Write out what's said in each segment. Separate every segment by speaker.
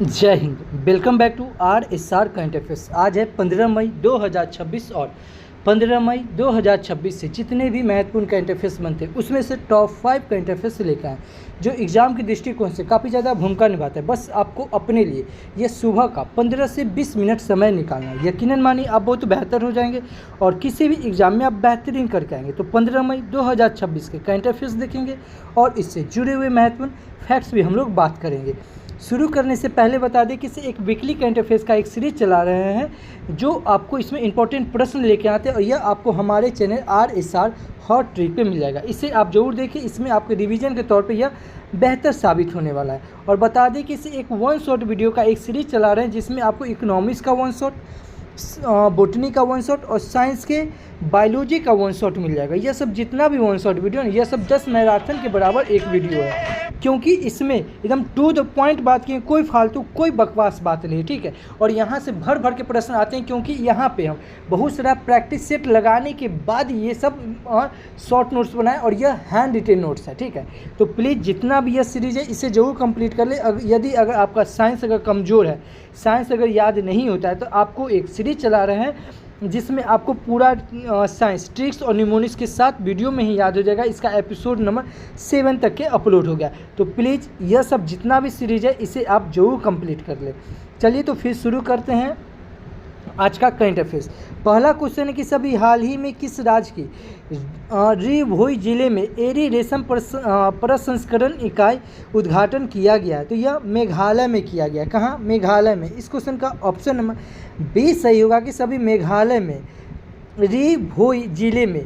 Speaker 1: जय हिंद। Welcome back to RSR current affairs. आज है 15 मई 2026 और 15 मई 2026 से जितने भी महत्वपूर्ण करंट अफेयर्स बनते हैं उसमें से टॉप 5 करंट अफेयर्स से लेकर आए जो एग्जाम के दृष्टिकोण से काफ़ी ज़्यादा भूमिका निभाता है। बस आपको अपने लिए ये सुबह का 15 से 20 मिनट समय निकालना है। यकीनन मानिए आप बहुत बेहतर हो जाएंगे और किसी भी एग्जाम में आप बेहतरीन करके आएंगे। तो 15 मई 2026 के करंट अफेयर्स देखेंगे और इससे जुड़े हुए महत्वपूर्ण फैक्ट्स भी हम लोग बात करेंगे। शुरू करने से पहले बता दें कि इसे एक वीकली करंट अफेयर्स का एक सीरीज चला रहे हैं जो आपको इसमें इंपॉर्टेंट प्रश्न लेके आते हैं और यह आपको हमारे चैनल RSR हॉट ट्रिक पे मिल जाएगा। इसे आप जरूर देखें, इसमें आपके रिवीजन के तौर पे यह बेहतर साबित होने वाला है। और बता दें कि इसे एक वन शॉट वीडियो का एक सीरीज चला रहे हैं जिसमें आपको इकोनॉमिक्स का वन शॉट, बोटनी का वन शॉट और साइंस के बायोलॉजी का वन शॉट मिल जाएगा। यह सब जितना भी वन शॉट वीडियो है यह सब 10 मैराथन के बराबर एक वीडियो है, क्योंकि इसमें एकदम टू द पॉइंट बात की, कोई फालतू कोई बकवास बात नहीं, ठीक है। और यहाँ से भर भर के प्रश्न आते हैं क्योंकि यहाँ पे हम बहुत सारा प्रैक्टिस सेट लगाने के बाद ये सब शॉर्ट नोट्स बनाए और यह हैंड रिटेन नोट्स है, ठीक है। तो प्लीज़ जितना भी यह सीरीज है इसे जरूर कंप्लीट कर ले। यदि अगर आपका साइंस अगर कमज़ोर है, साइंस अगर याद नहीं होता है, तो आपको एक सीरीज चला रहे हैं जिसमें आपको पूरा साइंस ट्रिक्स और निमोनिक्स के साथ वीडियो में ही याद हो जाएगा। इसका एपिसोड नंबर 7 तक के अपलोड हो गया। तो प्लीज़ यह सब जितना भी सीरीज है इसे आप जरूर कंप्लीट कर ले। चलिए तो फिर शुरू करते हैं आज का करंट अफेयर्स। पहला क्वेश्चन है कि सभी हाल ही में किस राज्य की री-भोई जिले में एरी रेशम प्रसंस्करण इकाई उद्घाटन किया गया है? तो यह मेघालय में किया गया। कहाँ? मेघालय में। इस क्वेश्चन का ऑप्शन नंबर बी सही होगा कि सभी मेघालय में री-भोई जिले में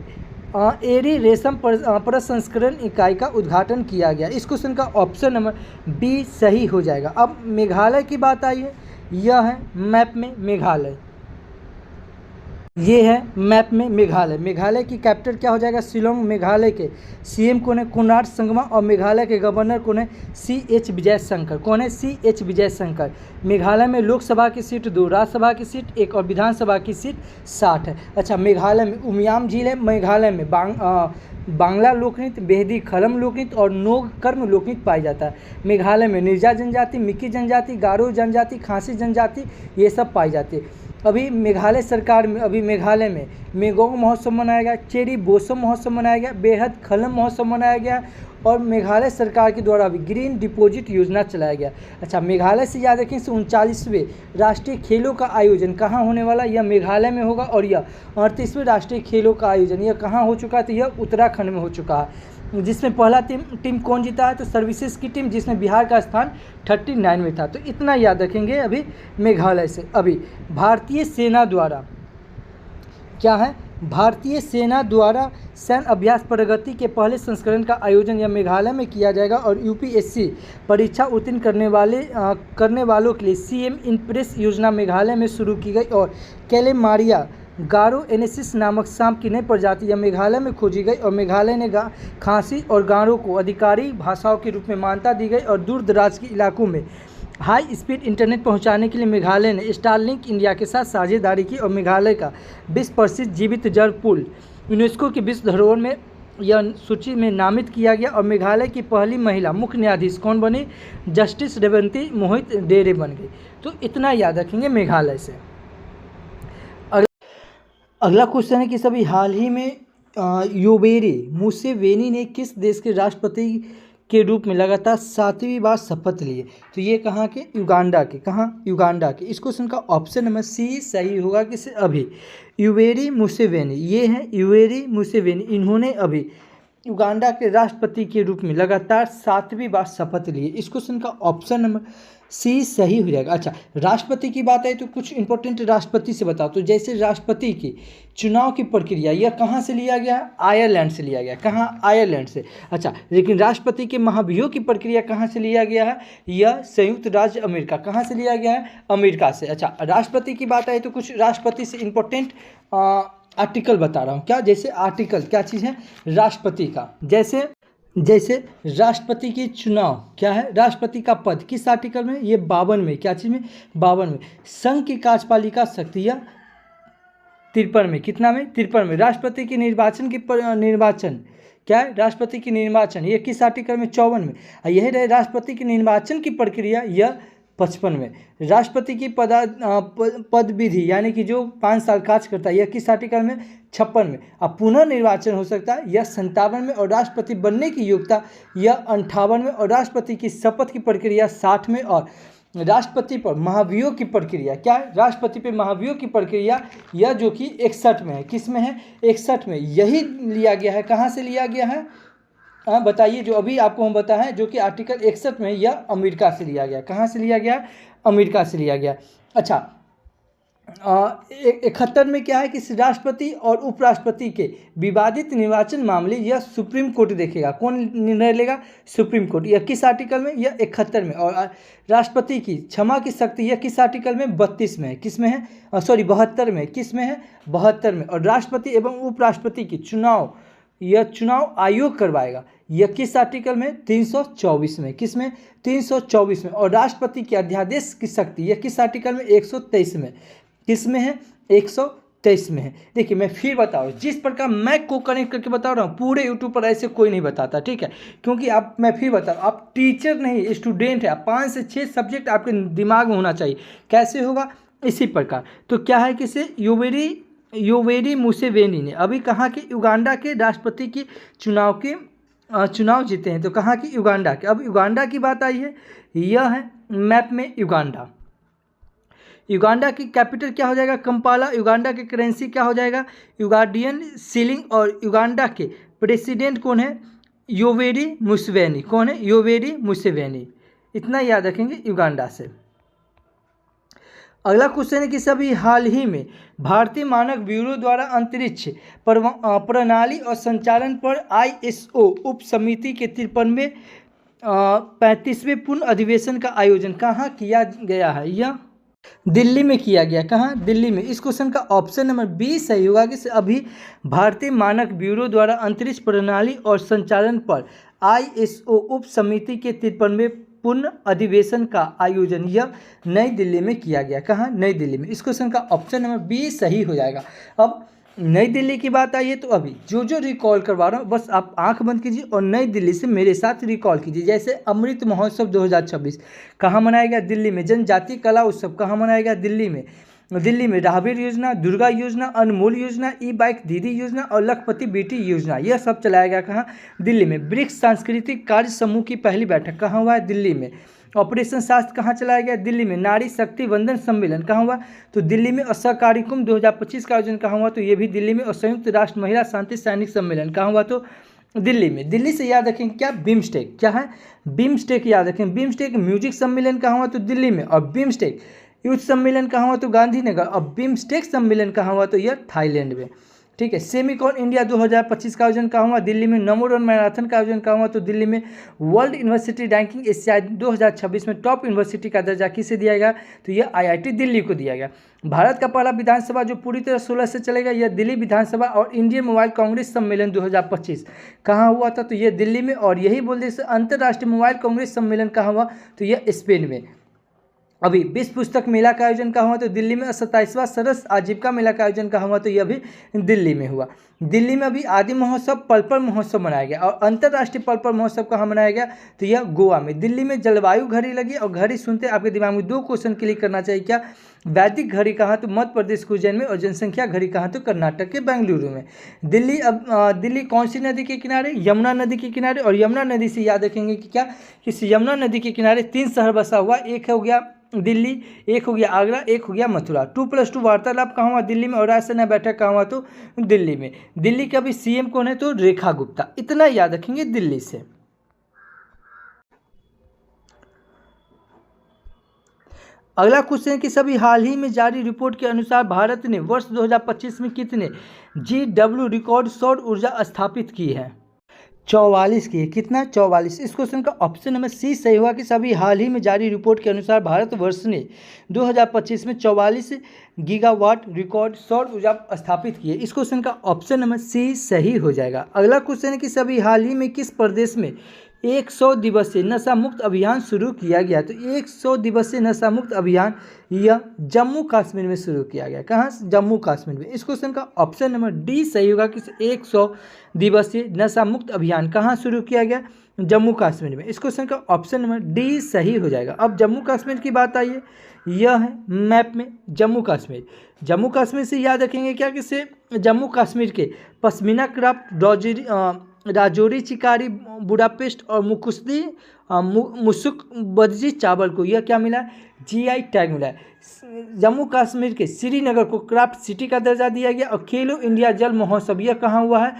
Speaker 1: एरी रेशम प्रसंस्करण इकाई का उद्घाटन किया गया। इस क्वेश्चन का ऑप्शन नंबर बी सही हो जाएगा। अब मेघालय की बात आई है, यह है मैप में मेघालय, ये है मैप में मेघालय। मेघालय की कैपिटल क्या हो जाएगा? शिलोंग। मेघालय के CM कौन है? कोनराड संगमा। और मेघालय के गवर्नर कौन है? CH विजयशंकर। कौन है? CH विजयशंकर। मेघालय में लोकसभा की सीट 2, राज्यसभा की सीट 1 और विधानसभा की सीट 60 है। अच्छा, मेघालय में उमियाम झील है। मेघालय में बांग्ला लोकनृत्य, बेहदी खलम लोकनृत्य और नोग कर्म लोकनृत्य पाया जाता है। मेघालय में निर्जा जनजाति, मिक्की जनजाति, गारो जनजाति, खासी जनजाति ये सब पाई जाती है। अभी मेघालय सरकार में मेघालय में मेगोंग महोत्सव मनाया गया, चेरी ब्लॉसम महोत्सव मनाया गया, बेहद खलम महोत्सव मनाया गया और मेघालय सरकार के द्वारा भी ग्रीन डिपॉजिट योजना चलाया गया। अच्छा, मेघालय से याद रखें 39वें राष्ट्रीय खेलों का आयोजन कहाँ होने वाला? यह मेघालय में होगा। और यह 38वें राष्ट्रीय खेलों का आयोजन यह कहाँ हो चुका है? तो यह उत्तराखंड में हो चुका है। जिसमें पहला टीम कौन जीता है? तो सर्विसेज की टीम, जिसमें बिहार का स्थान 39 में था। तो इतना याद रखेंगे अभी मेघालय से। अभी भारतीय सेना द्वारा क्या है? भारतीय सेना द्वारा सैन्य अभ्यास प्रगति के पहले संस्करण का आयोजन यह मेघालय में किया जाएगा और UPSC परीक्षा उत्तीर्ण करने वालों के लिए CM इम्प्रेस योजना मेघालय में शुरू की गई और कैलेमारिया गारो एनेसिस नामक सांप की नई प्रजाति यह मेघालय में खोजी गई और मेघालय ने खासी और गारो को आधिकारिक भाषाओं के रूप में मान्यता दी गई और दूर दराज के इलाकों में हाई स्पीड इंटरनेट पहुंचाने के लिए मेघालय ने स्टारलिंक इंडिया के साथ साझेदारी की और मेघालय का विश्व प्रसिद्ध जीवित जल पुल यूनेस्को की विश्व धरोहर में यह सूची में नामित किया गया और मेघालय की पहली महिला मुख्य न्यायाधीश कौन बनी? जस्टिस रेवंती मोहित डेरे बन गई। तो इतना याद रखेंगे मेघालय से। अगला क्वेश्चन है कि सभी हाल ही में योवेरी मुसेवेनी ने किस देश के राष्ट्रपति के रूप में लगातार 7वीं बार शपथ लिए? तो ये कहाँ के? युगांडा के। कहाँ? युगांडा के। इस क्वेश्चन का ऑप्शन नंबर सी सही होगा कि अभी योवेरी मुसेवेनी, ये है योवेरी मुसेवेनी, इन्होंने अभी युगांडा के राष्ट्रपति के रूप में लगातार 7वीं बार शपथ लिए। इस क्वेश्चन का ऑप्शन नंबर सी सही हो जाएगा। अच्छा, राष्ट्रपति की बात आई तो कुछ इंपॉर्टेंट राष्ट्रपति से बताओ। तो जैसे राष्ट्रपति की चुनाव की प्रक्रिया यह कहाँ से लिया गया? आयरलैंड से लिया गया। कहाँ? आयरलैंड से। अच्छा, लेकिन राष्ट्रपति के महाभियोग की प्रक्रिया कहाँ से लिया गया है? यह संयुक्त राज्य अमेरिका। कहाँ से लिया गया है? अमेरिका से। अच्छा, राष्ट्रपति की बात आई तो कुछ राष्ट्रपति से इंपॉर्टेंट आर्टिकल बता रहा हूँ। क्या? जैसे आर्टिकल क्या चीज़ है? राष्ट्रपति का। जैसे राष्ट्रपति के चुनाव क्या है? राष्ट्रपति का पद किस आर्टिकल में? ये 52 में। क्या चीज़ में? 52 में। संघ की कार्यपालिका शक्तियाँ 53 में। कितना में? 53 में। राष्ट्रपति के निर्वाचन क्या है? राष्ट्रपति की निर्वाचन ये किस आर्टिकल में? 54 में। यही रहे राष्ट्रपति के निर्वाचन की प्रक्रिया, यह 55 में। राष्ट्रपति की पद विधि यानी कि जो 5 साल कार्य करता है यह किस आर्टिकल में? 56 में। अब पुनः निर्वाचन हो सकता है यह 57 में, और राष्ट्रपति बनने की योग्यता यह 58 में, और राष्ट्रपति की शपथ की प्रक्रिया 60 में, और राष्ट्रपति पर महाभियोग की प्रक्रिया क्या है? राष्ट्रपति पर महाभियोग की प्रक्रिया यह जो कि 61 में है। किस में है? 61 में। यही लिया गया है, कहाँ से लिया गया है? बताइए, जो अभी आपको हम बताएं जो कि आर्टिकल 61 में, यह अमेरिका से लिया गया। कहाँ से लिया गया? अमेरिका से लिया गया। अच्छा, 71 में क्या है कि राष्ट्रपति और उपराष्ट्रपति के विवादित निर्वाचन मामले यह सुप्रीम कोर्ट देखेगा। कौन निर्णय लेगा? Supreme court. यह किस आर्टिकल में? यह 71 में। और राष्ट्रपति की क्षमा की शक्ति यह किस आर्टिकल में? 32 में है। किस में है? 72 में। किस में है? 72 में। और राष्ट्रपति एवं उपराष्ट्रपति की चुनाव यह चुनाव आयोग करवाएगा। यह किस आर्टिकल में? 324 में। किस में? 324 में। और राष्ट्रपति के अध्यादेश की शक्ति यह किस आर्टिकल में? 123 में। किस में है? 123 में है। देखिए, मैं फिर बता रहा हूँ, जिस प्रकार मैं को कनेक्ट करके बता रहा हूँ पूरे यूट्यूब पर ऐसे कोई नहीं बताता, ठीक है? क्योंकि मैं फिर बता रहा हूँ, आप टीचर नहीं स्टूडेंट है। 5 से 6 सब्जेक्ट आपके दिमाग में होना चाहिए। कैसे होगा? इसी प्रकार। तो क्या है कि से योवेरी मुसेवेनी ने अभी कहाँ के? युगांडा के राष्ट्रपति की चुनाव जीते हैं। तो कहाँ की? युगांडा के। अब युगांडा की बात आई है, यह है मैप में युगांडा। युगांडा की कैपिटल क्या हो जाएगा? कंपाला। युगांडा की करेंसी क्या हो जाएगा? युगांडियन शिलिंग। और युगांडा के प्रेसिडेंट कौन है? Yoweri Museveni. कौन है? Yoweri Museveni. इतना याद रखेंगे युगांडा से। अगला क्वेश्चन है कि सभी हाल ही में भारतीय मानक ब्यूरो द्वारा अंतरिक्ष प्रणाली और संचालन पर ISO उप समिति के 35वें पूर्ण अधिवेशन का आयोजन कहाँ किया गया है? यह दिल्ली में किया गया। कहाँ? दिल्ली में। इस क्वेश्चन का ऑप्शन नंबर बी सही होगा कि अभी भारतीय मानक ब्यूरो द्वारा अंतरिक्ष प्रणाली और संचालन पर ISO उप समिति के 53वें पूर्ण अधिवेशन का आयोजन यह नई दिल्ली में किया गया। कहाँ? नई दिल्ली में। इस क्वेश्चन का ऑप्शन नंबर बी सही हो जाएगा। अब नई दिल्ली की बात आई है तो अभी जो रिकॉल करवा रहा हूँ बस आप आंख बंद कीजिए और नई दिल्ली से मेरे साथ रिकॉल कीजिए। जैसे अमृत महोत्सव 2026 कहाँ मनाया गया? दिल्ली में। जनजातीय कला उत्सव कहाँ मनाया गया? दिल्ली में। दिल्ली में राहबीर योजना, दुर्गा योजना, अनमोल योजना, ई-बाइक दीदी योजना और लखपति बेटी योजना यह सब चलाया गया। कहाँ? दिल्ली में। ब्रिक्स सांस्कृतिक कार्य समूह की पहली बैठक कहाँ हुआ है? दिल्ली में। ऑपरेशन शास्त्र कहाँ चलाया गया? दिल्ली में। नारी शक्ति वंदन सम्मेलन कहाँ हुआ? तो दिल्ली में। और सहकारी कुंभ 2025 का आयोजन कहाँ हुआ? तो ये भी दिल्ली में। और संयुक्त राष्ट्र महिला शांति सैनिक सम्मेलन कहाँ हुआ? तो दिल्ली में। दिल्ली से याद रखेंगे क्या? बिम्स्टेक। क्या है? बिम्स्टेक याद रखें। बिम्स्टेक म्यूजिक सम्मेलन कहाँ हुआ? तो दिल्ली में। और बिम्स्टेक युद्ध सम्मेलन कहाँ हुआ? तो गांधीनगर। और बिम्स्टेक सम्मेलन कहाँ हुआ? तो यह थाईलैंड में। ठीक है। सेमिकॉन इंडिया 2025 का आयोजन कहाँ हुआ? दिल्ली में। नमो रन मैराथन का आयोजन कहाँ हुआ? तो दिल्ली में। वर्ल्ड यूनिवर्सिटी रैंकिंग एशिया 2026 में टॉप यूनिवर्सिटी का दर्जा किसे दिया गया? तो यह IIT दिल्ली को दिया गया। भारत का पहला विधानसभा जो पूरी तरह 16 से चलेगा यह दिल्ली विधानसभा। और इंडियन मोबाइल कांग्रेस सम्मेलन 2025 कहाँ हुआ था? तो यह दिल्ली में। और यही बोलते हैं अंतर्राष्ट्रीय मोबाइल कांग्रेस सम्मेलन कहाँ हुआ? तो यह स्पेन में। अभी विश्व पुस्तक मेला का आयोजन कहाँ हुआ? तो दिल्ली में। 27वां सरस आजीविका मेला का आयोजन कहाँ हुआ? तो यह भी दिल्ली में हुआ। दिल्ली में अभी आदि महोत्सव पलपल महोत्सव मनाया गया। और अंतर्राष्ट्रीय पलपल महोत्सव कहाँ मनाया गया? तो यह गोवा में। दिल्ली में जलवायु घड़ी लगी। और घड़ी सुनते आपके दिमाग में 2 क्वेश्चन क्लिक करना चाहिए। क्या? वैदिक घड़ी कहाँ? तो मध्य प्रदेश के उज्जैन में। और जनसंख्या घड़ी कहाँ? तो कर्नाटक के बेंगलुरु में। दिल्ली दिल्ली कौन सी नदी के किनारे? यमुना नदी के किनारे। और यमुना नदी से याद रखेंगे कि क्या? इस यमुना नदी के किनारे 3 शहर बसा हुआ। एक हो गया दिल्ली, एक हो गया आगरा, एक हो गया मथुरा। 2+2 वार्तालाप कहाँ हुआ? दिल्ली में। और राष्ट्रीय बैठक कहाँ हुआ? तो दिल्ली में। दिल्ली के अभी CM कौन है? तो रेखा गुप्ता। इतना याद रखेंगे दिल्ली से। अगला क्वेश्चन है कि सभी हाल ही में जारी रिपोर्ट के अनुसार भारत ने वर्ष 2025 में कितने GW रिकॉर्ड सौर ऊर्जा स्थापित की है? 44 की है। कितना? 44। इस क्वेश्चन का ऑप्शन नंबर सी सही हुआ कि सभी हाल ही में जारी रिपोर्ट के अनुसार भारतवर्ष ने 2025 में 44 गीगावाट रिकॉर्ड सौर ऊर्जा स्थापित की है। इस क्वेश्चन का ऑप्शन नंबर सी सही हो जाएगा। अगला क्वेश्चन है कि सभी हाल ही में किस प्रदेश में 100 दिवसीय नशा मुक्त अभियान शुरू किया गया? तो 100 दिवसीय नशा मुक्त अभियान यह जम्मू कश्मीर में शुरू किया गया। कहाँ? जम्मू कश्मीर में। इस क्वेश्चन का ऑप्शन नंबर डी सही होगा कि 100 दिवसीय नशा मुक्त अभियान कहाँ शुरू किया गया? जम्मू कश्मीर में। इस क्वेश्चन का ऑप्शन नंबर डी सही हो जाएगा। अब जम्मू कश्मीर की बात आई है, यह है मैप में जम्मू कश्मीर। जम्मू कश्मीर से याद रखेंगे क्या कि से जम्मू कश्मीर के पश्मीना क्राफ्ट, राजौरी, चिकारी, बुडापेस्ट और मुकुस्दी मुसुक बदजी चावल को यह क्या मिला, जीआई टैग मिला है। जम्मू कश्मीर के श्रीनगर को क्राफ्ट सिटी का दर्जा दिया गया। और खेलो इंडिया जल महोत्सव यह कहाँ हुआ है,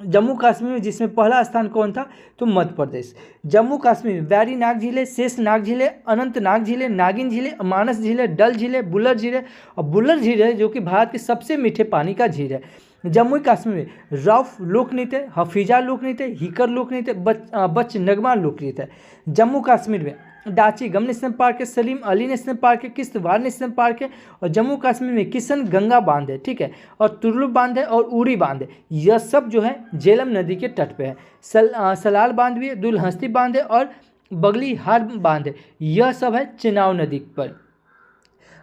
Speaker 1: जम्मू कश्मीर में, जिसमें पहला स्थान कौन था, तो मध्य प्रदेश। जम्मू कश्मीर में वैरी नाग झीलें, शेष नाग झीलें, अनंत नाग झीलें, नागिन झीलें, मानस झीलें, डल झीलें, बुलर झीलें और बुलर झील है जो कि भारत के सबसे मीठे पानी का झील है। जम्मू कश्मीर में रौफ लोक नृत्य, हफीजा लोक नृत्य, हिकर लोक नृत्य, बच नगमा लोक नृत्य है। जम्मू कश्मीर में डाची गम नेशनल पार्क है, सलीम अली नेशनल पार्क है, किश्तवाड़ नेशनल पार्क है और जम्मू कश्मीर में किशन गंगा बांध है, ठीक है, और तुरलू बांध है और उड़ी बांध है। यह सब जो है झेलम नदी के तट पे है। सलाल बांध भी है, दुलहस्ती बांध है और बगली हार बांध है। यह सब है चेनाब नदी पर।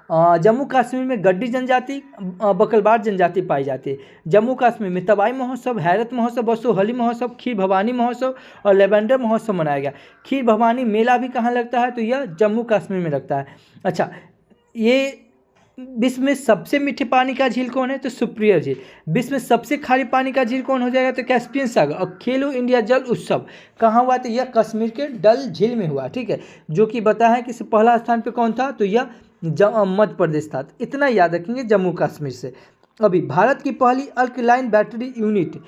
Speaker 1: जम्मू कश्मीर में गड्डी जनजाति, बकलबार जनजाति पाई जाती है। जम्मू कश्मीर में तबाई महोत्सव, हैरत महोत्सव, बसोहली महोत्सव, खीर भवानी महोत्सव और लेवेंडर महोत्सव मनाया गया। खीर भवानी मेला भी कहाँ लगता है, तो यह जम्मू कश्मीर में लगता है। अच्छा, ये विश्व में सबसे मीठे पानी का झील कौन है, तो सुप्रियर झील। विश्व में सबसे खारी पानी का झील कौन हो जाएगा, तो कैस्पियन सागर। और खेलो इंडिया जल उत्सव कहाँ हुआ, तो यह कश्मीर के डल झील में हुआ, ठीक है, जो कि बताया है कि पहला स्थान पे कौन था, तो यह मध्य प्रदेश था। इतना याद रखेंगे जम्मू कश्मीर से। अभी भारत की पहली अल्कलाइन बैटरी यूनिट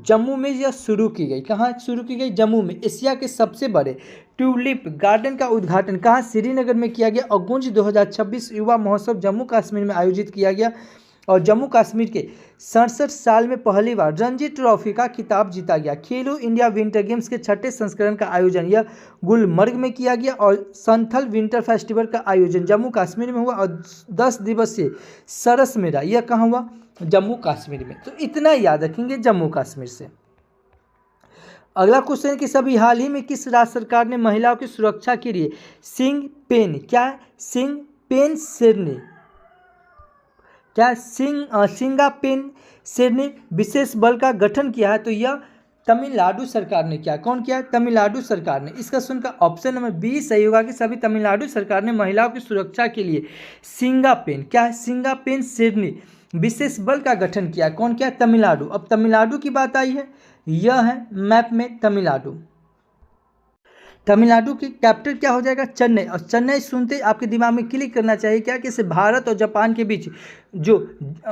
Speaker 1: जम्मू में यह शुरू की गई। कहाँ शुरू की गई, जम्मू में। एशिया के सबसे बड़े ट्यूलिप गार्डन का उद्घाटन कहाँ, श्रीनगर में किया गया। और गुंज 2026 युवा महोत्सव जम्मू कश्मीर में आयोजित किया गया। और जम्मू कश्मीर के 67 साल में पहली बार रणजी ट्रॉफी का खिताब जीता गया। खेलो इंडिया विंटर गेम्स के 6ठे संस्करण का आयोजन यह गुलमर्ग में किया गया। और संथल विंटर फेस्टिवल का आयोजन जम्मू कश्मीर में हुआ। और 10 दिवसीय सरस मेला यह कहाँ हुआ, जम्मू कश्मीर में। तो इतना याद रखेंगे जम्मू कश्मीर से। अगला क्वेश्चन है कि सभी हाल ही में किस राज्य सरकार ने महिलाओं की सुरक्षा के लिए सिंग पेन, क्या सिंग पेन शेरनी, क्या सिंगापेन शेरनी विशेष बल का गठन किया है, तो यह तमिलनाडु सरकार ने किया। कौन किया, तमिलनाडु सरकार ने। इसका सुनकर ऑप्शन नंबर बी सही होगा कि सभी तमिलनाडु सरकार ने महिलाओं की सुरक्षा के लिए सिंगापेन, क्या है, सिंगापेन शेरनी विशेष बल का गठन किया। कौन किया, तमिलनाडु। अब तमिलनाडु की बात आई है, यह है मैप में तमिलनाडु। तमिलनाडु की कैपिटल क्या हो जाएगा, चेन्नई। और चेन्नई सुनते आपके दिमाग में क्लिक करना चाहिए क्या कि इसे भारत और जापान के बीच, जो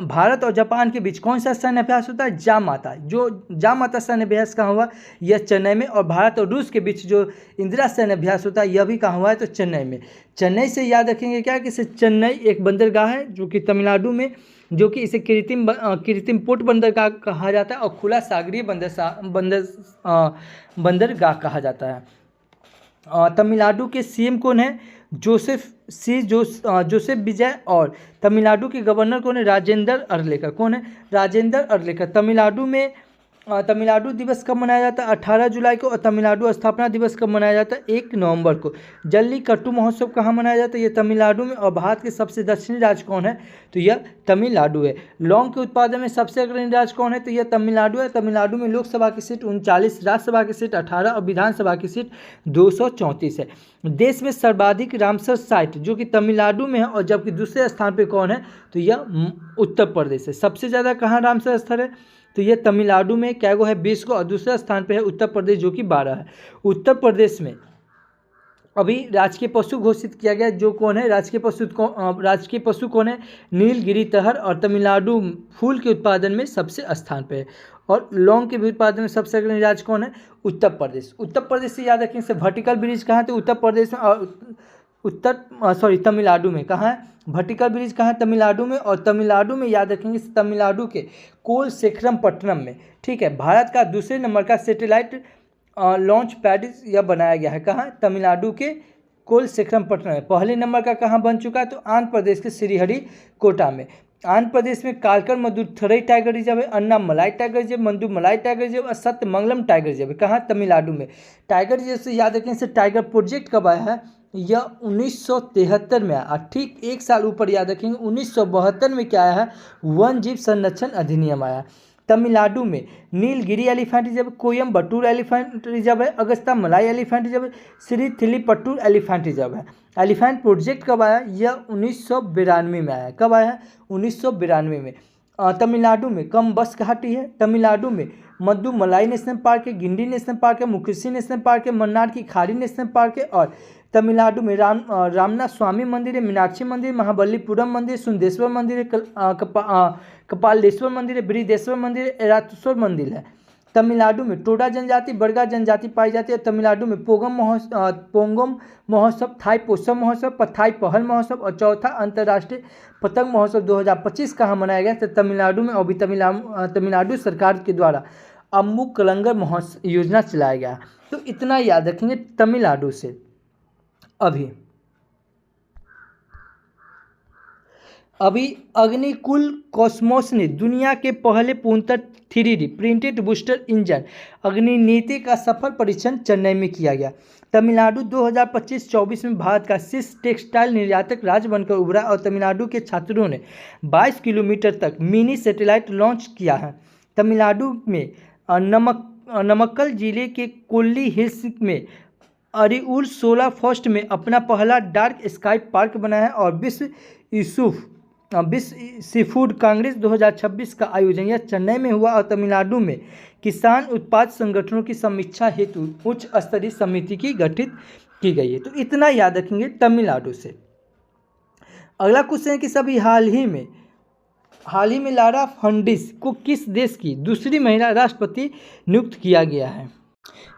Speaker 1: भारत और जापान के बीच कौन सा सैन्य अभ्यास होता है, जामाता। जो जामाता सैन्य अभ्यास कहाँ हुआ, यह चेन्नई में। और भारत और रूस के बीच जो इंदिरा सैन्य अभ्यास होता है यह भी कहाँ हुआ है, तो चेन्नई में। चेन्नई से याद रखेंगे क्या कि इसे चेन्नई एक बंदरगाह है जो कि तमिलनाडु में, जो कि इसे कृत्रिम पोर्ट बंदरगाह कहा जाता है और खुला सागरीय बंदरगाह कहा जाता है। तमिलनाडु के सीएम कौन है, जोसेफ विजय। और तमिलनाडु के गवर्नर कौन है, राजेंद्र अरलेकर। कौन है, राजेंद्र अरलेकर। तमिलनाडु में तमिलनाडु दिवस कब मनाया जाता है, 18 जुलाई को। और तमिलनाडु स्थापना दिवस कब मनाया जाता है, 1 नवंबर को। जल्लीकट्टू महोत्सव कहाँ मनाया जाता है, ये तमिलनाडु में। और भारत के सबसे दक्षिणी राज्य कौन है, तो यह तमिलनाडु है। लौंग के उत्पादन में सबसे अग्रणी राज्य कौन है, तो यह तमिलनाडु है। तमिलनाडु में लोकसभा की सीट 39, राज्यसभा की सीट 18 और विधानसभा की सीट 234 है। देश में सर्वाधिक रामसर साइट जो कि तमिलनाडु में है, और जबकि दूसरे स्थान पर कौन है, तो यह उत्तर प्रदेश है। सबसे ज़्यादा कहाँ रामसर स्थल है, तो ये तमिलनाडु में क्या गो है, 20 को। और दूसरे स्थान पे है उत्तर प्रदेश जो कि 12 है। उत्तर प्रदेश में अभी राजकीय पशु घोषित किया गया, जो कौन है, राजकीय पशु कौन है, नीलगिरी तहर। और तमिलनाडु फूल के उत्पादन में सबसे स्थान पे है। और लौंग के भी उत्पादन में सबसे अग्रणी राज्य कौन है, उत्तर प्रदेश। उत्तर प्रदेश से याद रखें से वर्टिकल ब्रिज कहाँ है, तो उत्तर प्रदेश में। और तमिलनाडु में कहाँ है, वर्टिकल ब्रिज कहाँ है, तमिलनाडु में। और तमिलनाडु में याद रखेंगे तमिलनाडु के कोलसेखरमपट्टनम में, ठीक है, भारत का दूसरे नंबर का सैटेलाइट लॉन्च पैड यह बनाया गया है। कहाँ, तमिलनाडु के कोलसेखरमपट्टनम में। पहले नंबर का कहाँ बन चुका है, तो आंध्र प्रदेश के श्रीहरिकोटा में। आंध्र प्रदेश में कालकर मदुथुरई टाइगर रिजर्व है, Annamalai tiger reserve, Mudumalai tiger reserve और सत्यमंगलम टाइगर रिजर्व है। कहाँ, तमिलनाडु में। टाइगर रिजर्व से याद रखें से टाइगर प्रोजेक्ट कब आया है, यह 1973 में आया। ठीक एक साल ऊपर याद रखेंगे 1972 में क्या आया है, वन जीव संरक्षण अधिनियम आया। तमिलनाडु में Nilgiri elephant reserve, Coimbatore elephant reserve है, अगस्ता मलाई एलिफेंट रिजर्व है, श्री थिलीपट्टू एलिफेंट रिजर्व है। एलिफेंट प्रोजेक्ट कब आया? यह 1992 में आया। कब आया है? 1992 में। तमिलनाडु में कम्बस घाटी है, तमिलनाडु में मद्दुमलाई नेशनल पार्क है, गिंडी नेशनल पार्क है, मुकुशी नेशनल पार्क है, मन्नार की खाड़ी नेशनल पार्क है, और तमिलनाडु में रामनाथ स्वामी मंदिर है, मीनाक्षी मंदिर, महाबलीपुरम मंदिर, सुंदेश्वर मंदिर है, कपालेश्वर मंदिर है, बृहदेश्वर मंदिर है, एरातुश्वर मंदिर है। तमिलनाडु में टोडा जनजाति, बरगा जनजाति पाई जाती है। तमिलनाडु में पोंगम महोत्सव, थाई पोसम महोत्सव, पथाई पहल महोत्सव और चौथा अंतर्राष्ट्रीय पतंग महोत्सव 2025 कहाँ मनाया गया? तो तमिलनाडु में। अभी तमिलनाडु सरकार के द्वारा अम्बू कलंगर महोत्सव योजना चलाया गया। तो इतना याद रखेंगे तमिलनाडु से। अभी अग्निकुल कॉस्मोस ने दुनिया के पहले पूर्णतः 3D प्रिंटेड बूस्टर इंजन अग्निनीति का सफल परीक्षण चेन्नई में किया गया। तमिलनाडु 2025-24 में भारत का शीर्ष टेक्सटाइल निर्यातक राज्य बनकर उभरा और तमिलनाडु के छात्रों ने 22 किलोमीटर तक मिनी सैटेलाइट लॉन्च किया है। तमिलनाडु में नमक्कल जिले के कोल्ली हिल्स में अरिउर 16 फर्स्ट में अपना पहला डार्क स्काई पार्क बनाया है और विश्व सी फूड कांग्रेस 2026 का आयोजन यह चेन्नई में हुआ और तमिलनाडु में किसान उत्पाद संगठनों की समीक्षा हेतु उच्च स्तरीय समिति की गठित की गई है। तो इतना याद रखेंगे तमिलनाडु से। अगला क्वेश्चन है कि सभी हाल ही में लारा फर्नांडिस को किस देश की दूसरी महिला राष्ट्रपति नियुक्त किया गया है?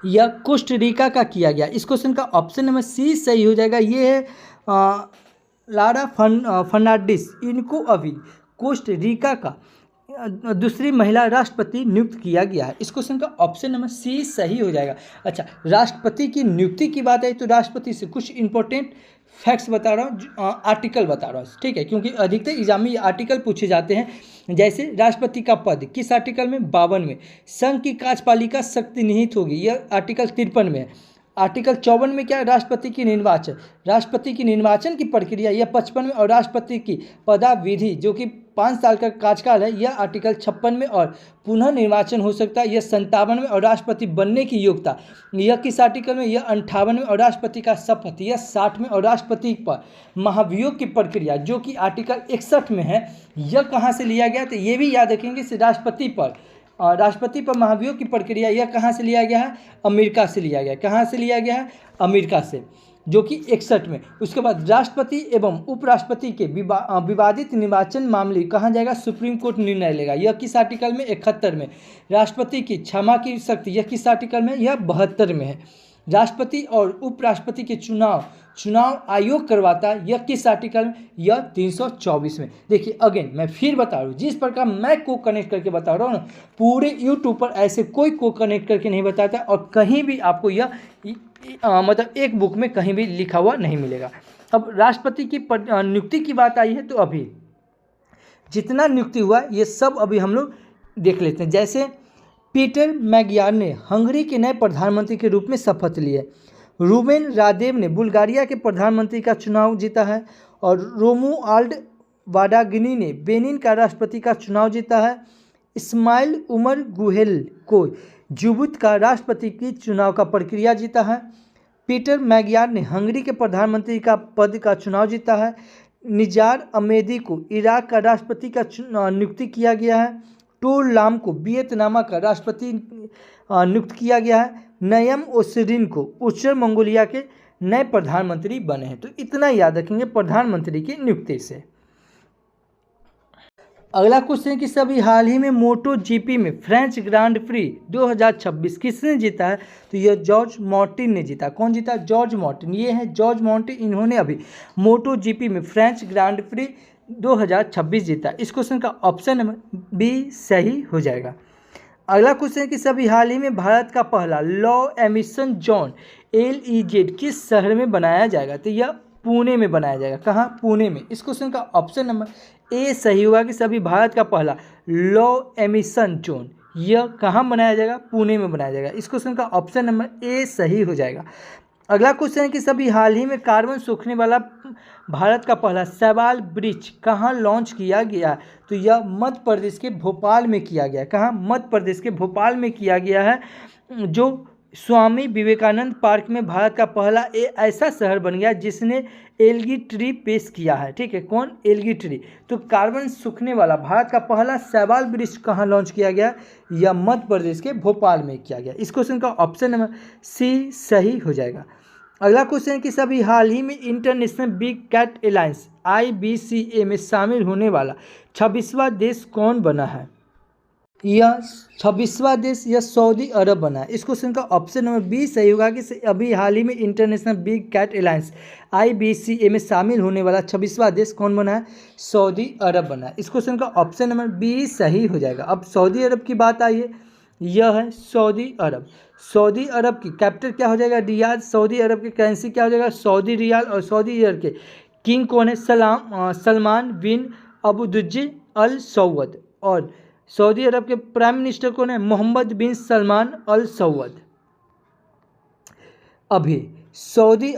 Speaker 1: यह कोस्टारिका का किया गया। इस क्वेश्चन का ऑप्शन नंबर सी सही हो जाएगा। ये है लारा फर्नांडिस, इनको अभी कोस्टारिका का दूसरी महिला राष्ट्रपति नियुक्त किया गया है। इस क्वेश्चन का ऑप्शन नंबर सी सही हो जाएगा। अच्छा, राष्ट्रपति की नियुक्ति की बात है तो राष्ट्रपति से कुछ इंपॉर्टेंट फैक्ट्स बता रहा हूँ, आर्टिकल बता रहा हूँ, ठीक है, क्योंकि अधिकतर एग्जाम में आर्टिकल पूछे जाते हैं। जैसे राष्ट्रपति का पद किस आर्टिकल में? 52 में। संघ की कार्यपालिका शक्ति निहित होगी, यह आर्टिकल 53 में है। आर्टिकल 54 में क्या? राष्ट्रपति की निर्वाचन की प्रक्रिया यह 55 में, और राष्ट्रपति की पदाविधि जो कि 5 साल का कार्यकाल है यह आर्टिकल 56 में, और पुनः निर्वाचन हो सकता है यह 57 में, और राष्ट्रपति बनने की योग्यता यह किस आर्टिकल में? यह 58 में, और राष्ट्रपति का शपथ यह 60 में, और राष्ट्रपति पर महाभियोग की प्रक्रिया जो कि आर्टिकल 61 में है यह कहाँ से लिया गया? तो ये भी याद रखेंगे कि राष्ट्रपति पर महाभियोग की प्रक्रिया यह कहाँ से लिया गया है? अमेरिका से लिया गया। कहाँ से लिया गया है? अमेरिका से, जो कि 61 में। उसके बाद राष्ट्रपति एवं उपराष्ट्रपति के विवादित निर्वाचन मामले कहाँ जाएगा? सुप्रीम कोर्ट निर्णय लेगा। यह किस आर्टिकल में? 71 में। राष्ट्रपति की क्षमा की शक्ति यह किस आर्टिकल में? यह 72 में है। राष्ट्रपति और उपराष्ट्रपति के चुनाव आयोग करवाता है यह किस आर्टिकल में? यह 324 में। देखिए अगेन मैं फिर बता रहा हूँ, जिस प्रकार मैं को कनेक्ट करके बता रहा हूँ ना, पूरे यूट्यूब पर ऐसे कोई को कनेक्ट करके नहीं बताता, और कहीं भी आपको यह मतलब एक बुक में कहीं भी लिखा हुआ नहीं मिलेगा। अब राष्ट्रपति की नियुक्ति की बात आई है तो अभी जितना नियुक्ति हुआ ये सब अभी हम लोग देख लेते हैं। जैसे पीटर मैगियार ने हंगरी के नए प्रधानमंत्री के रूप में शपथ ली है। रूबेन रादेव ने बुल्गारिया के प्रधानमंत्री का चुनाव जीता है, और रोमुआल्ड वाडागिनी ने बेनिन का राष्ट्रपति का चुनाव जीता है। इस्माइल उमर गुहेल को जिबूती का राष्ट्रपति की चुनाव का प्रक्रिया जीता है। पीटर मैगियार ने हंगरी के प्रधानमंत्री का पद का चुनाव जीता है। निजार अमेदी को इराक का राष्ट्रपति का नियुक्ति किया गया है। टोर लाम को वियतनाम का राष्ट्रपति नियुक्त किया गया है। नयम ओसरिन को उत्तर मंगोलिया के नए प्रधानमंत्री बने हैं। तो इतना याद रखेंगे प्रधानमंत्री की नियुक्ति से। अगला क्वेश्चन है कि सभी हाल ही में मोटो जीपी में फ्रेंच ग्रांड प्री 2026 किसने जीता है? तो यह जॉर्ज मार्टिन ने जीता। कौन जीता? George Martin. ये है जॉर्ज मार्टिन, इन्होंने अभी मोटो जीपी में फ्रेंच ग्रांड प्री 2026 जीता। इस क्वेश्चन का ऑप्शन बी सही हो जाएगा। अगला क्वेश्चन है कि सभी हाल ही में भारत का पहला लो एमिशन जोन LEZ किस शहर में बनाया जाएगा? तो यह पुणे में बनाया जाएगा। कहाँ? पुणे में। इस क्वेश्चन का ऑप्शन नंबर ए सही होगा कि सभी भारत का पहला लो एमिशन जोन यह कहाँ बनाया जाएगा? पुणे में बनाया जाएगा। इस क्वेश्चन का ऑप्शन नंबर ए सही हो जाएगा। अगला क्वेश्चन है कि सभी हाल ही में कार्बन सूखने वाला भारत का पहला शैवाल ब्रिज कहाँ लॉन्च किया गया है? तो यह मध्य प्रदेश के भोपाल में किया गया है। कहाँ? मध्य प्रदेश के भोपाल में किया गया है, जो स्वामी विवेकानंद पार्क में भारत का पहला ऐसा शहर बन गया जिसने एलगी ट्री पेश किया है। ठीक है, कौन? Algae tree. तो कार्बन सूखने वाला भारत का पहला शैवाल ब्रिज कहाँ लॉन्च किया गया? यह मध्य प्रदेश के भोपाल में किया गया। इस क्वेश्चन का ऑप्शन नंबर सी सही हो जाएगा। अगला क्वेश्चन है कि सभी हाल ही में international big cat alliance IBCA में शामिल होने वाला 26वां देश कौन बना है? यह 26वां देश यह सऊदी अरब बना है। इस क्वेश्चन का ऑप्शन नंबर बी सही होगा कि अभी हाल ही में international big cat alliance IBCA में शामिल होने वाला 26वां देश कौन बना है? सऊदी अरब बना है। इस क्वेश्चन का ऑप्शन नंबर बी सही हो जाएगा। अब सऊदी अरब की बात आई है, यह है सऊदी अरब। सऊदी अरब की कैपिटल क्या हो जाएगा? रियाद। सऊदी अरब की करेंसी क्या हो जाएगा? सऊदी रियाल। और सऊदी अरब के किंग कौन है? सलमान बिन अब्दुल्लाजिज अल सऊद। और सऊदी अरब के प्राइम मिनिस्टर कौन है? मोहम्मद बिन सलमान अल सऊद। अभी सऊदी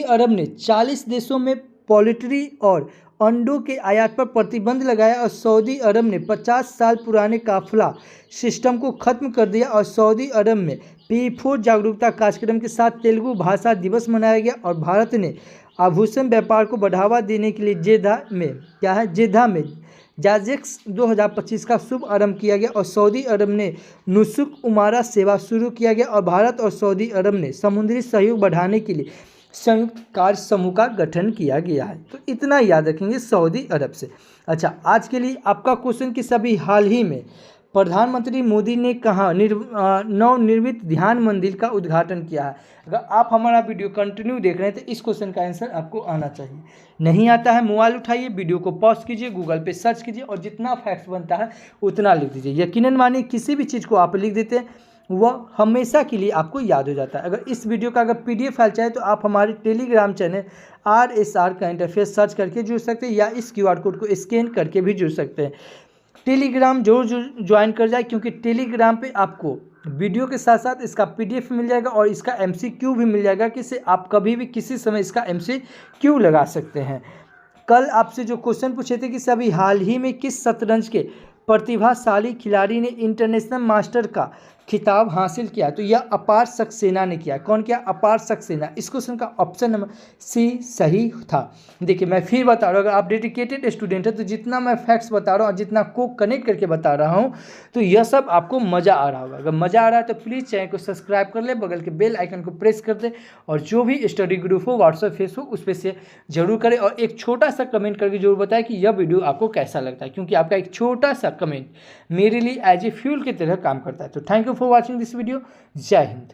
Speaker 1: अरब ने 40 देशों में पोल्ट्री और अंडों के आयात पर प्रतिबंध लगाया और सऊदी अरब ने 50 साल पुराने काफिला सिस्टम को खत्म कर दिया। और सऊदी अरब में P4 जागरूकता कार्यक्रम के साथ तेलुगु भाषा दिवस मनाया गया। और भारत ने आभूषण व्यापार को बढ़ावा देने के लिए जेद्दा में जाजेक्स 2025 का शुभ आरंभ किया गया। और सऊदी अरब ने नुसुक उमारा सेवा शुरू किया गया। और भारत और सऊदी अरब ने समुद्री सहयोग बढ़ाने के लिए संयुक्त कार्य समूह का गठन किया गया है। तो इतना याद रखेंगे सऊदी अरब से। अच्छा, आज के लिए आपका क्वेश्चन कि सभी हाल ही में प्रधानमंत्री मोदी ने कहाँ नवनिर्मित ध्यान मंदिर का उद्घाटन किया है? अगर आप हमारा वीडियो कंटिन्यू देख रहे हैं तो इस क्वेश्चन का आंसर आपको आना चाहिए। नहीं आता है, मोबाइल उठाइए, वीडियो को पॉज कीजिए, गूगल पे सर्च कीजिए और जितना फैक्ट्स बनता है उतना लिख दीजिए। यकीनन मानिए किसी भी चीज़ को आप लिख देते हैं वह हमेशा के लिए आपको याद हो जाता है। अगर इस वीडियो का PDF फाइल चाहे तो आप हमारे Telegram channel RSR current affairs search करके जुड़ सकते हैं या इस QR कोड को स्कैन करके भी जुड़ सकते हैं। टेलीग्राम जरूर ज्वाइन कर जाए, क्योंकि टेलीग्राम पे आपको वीडियो के साथ साथ इसका PDF मिल जाएगा और इसका MCQ भी मिल जाएगा, कि से आप कभी भी किसी समय इसका MCQ लगा सकते हैं। कल आपसे जो क्वेश्चन पूछे थे कि सभी हाल ही में किस शतरंज के प्रतिभाशाली खिलाड़ी ने इंटरनेशनल मास्टर का खिताब हासिल किया? तो यह अपार सक्सेना ने किया। कौन किया? अपार सक्सेना। इस क्वेश्चन का ऑप्शन नंबर सी सही था। देखिए मैं फिर बता रहा हूँ, अगर आप डेडिकेटेड स्टूडेंट है तो जितना मैं फैक्ट्स बता रहा हूँ और जितना को कनेक्ट करके बता रहा हूँ तो यह सब आपको मज़ा आ रहा होगा। अगर मज़ा आ रहा है तो प्लीज़ चैनल को सब्सक्राइब कर ले, बगल के बेल आइकन को प्रेस कर दे और जो भी स्टडी ग्रुप हो व्हाट्सएप फेसबुक उस पर से जरूर करें और एक छोटा सा कमेंट करके जरूर बताएं कि यह वीडियो आपको कैसा लगता है, क्योंकि आपका एक छोटा सा कमेंट मेरे लिए एज ए फ्यूल की तरह काम करता है। तो thank you for watching this video. जय हिंद।